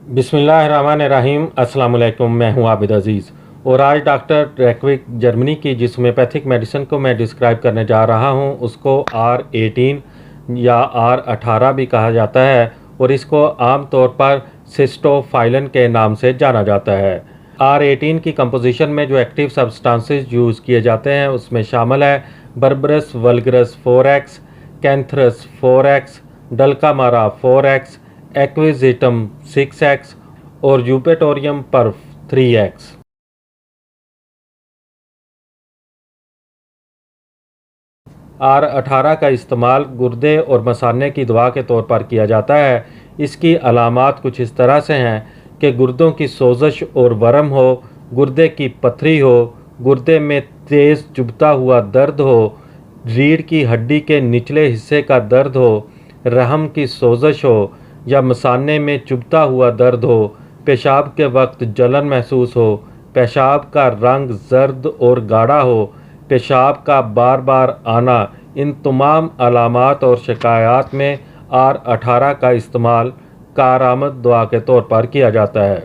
बिस्मिल्लाहिर्रहमानिर्रहीम। अस्सलाम वालेकुम। मैं हूं आबिद अज़ीज़ और आज डॉक्टर रैकविक जर्मनी की जिस होम्योपैथिक मेडिसिन को मैं डिस्क्राइब करने जा रहा हूं उसको R18 या R18 भी कहा जाता है और इसको आम तौर पर सिस्टोफाइलिन के नाम से जाना जाता है। R18 की कंपोजिशन में जो एक्टिव सब्सटेंसेस यूज़ किए जाते हैं उसमें शामिल है berberis वल्गरस 4x, कैंथरस 4x, डल्कामारा 4x, एक्विजिटम 6x और यूपेटोरियम पर्फ 3x। R18 का इस्तेमाल गुर्दे और मसाने की दवा के तौर पर किया जाता है। इसकी अलामात कुछ इस तरह से हैं कि गुर्दों की सोजश और वरम हो, गुर्दे की पथरी हो, गुर्दे में तेज़ चुभता हुआ दर्द हो, रीढ़ की हड्डी के निचले हिस्से का दर्द हो, रहम की सोजश हो या मसाने में चुभता हुआ दर्द हो, पेशाब के वक्त जलन महसूस हो, पेशाब का रंग जर्द और गाढ़ा हो, पेशाब का बार बार आना, इन तमाम अलामात और शिकायत में R18 का इस्तेमाल कारआमद दवा के तौर पर किया जाता है।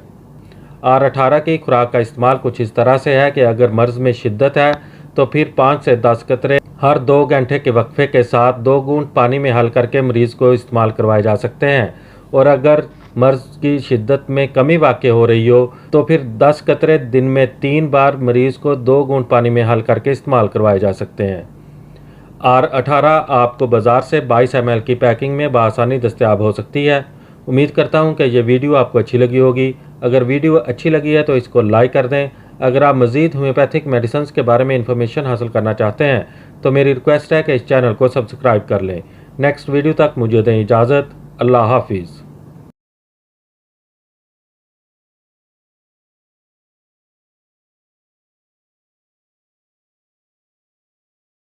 R18 की खुराक का इस्तेमाल कुछ इस तरह से है कि अगर मर्ज़ में शिद्दत है तो फिर 5 से 10 कतरे हर 2 घंटे के वक्फे के साथ 2 घूंट पानी में हल करके मरीज़ को इस्तेमाल करवाए जा सकते हैं और अगर मर्ज़ की शिद्दत में कमी वाक़ हो रही हो तो फिर 10 कतरे दिन में 3 बार मरीज़ को 2 घूंट पानी में हल करके इस्तेमाल करवाए जा सकते हैं। R18 आपको बाज़ार से 22 ml की पैकिंग में बआसानी दस्तयाब हो सकती है। उम्मीद करता हूँ कि ये वीडियो आपको अच्छी लगी होगी। अगर वीडियो अच्छी लगी है तो इसको लाइक कर दें। अगर आप मज़ीद होम्योपैथिक मेडिसिन के बारे में इंफॉर्मेशन हासिल करना चाहते हैं तो मेरी रिक्वेस्ट है कि इस चैनल को सब्सक्राइब कर लें। नेक्स्ट वीडियो तक मुझे दें इजाज़त। अल्लाह हाफिज़।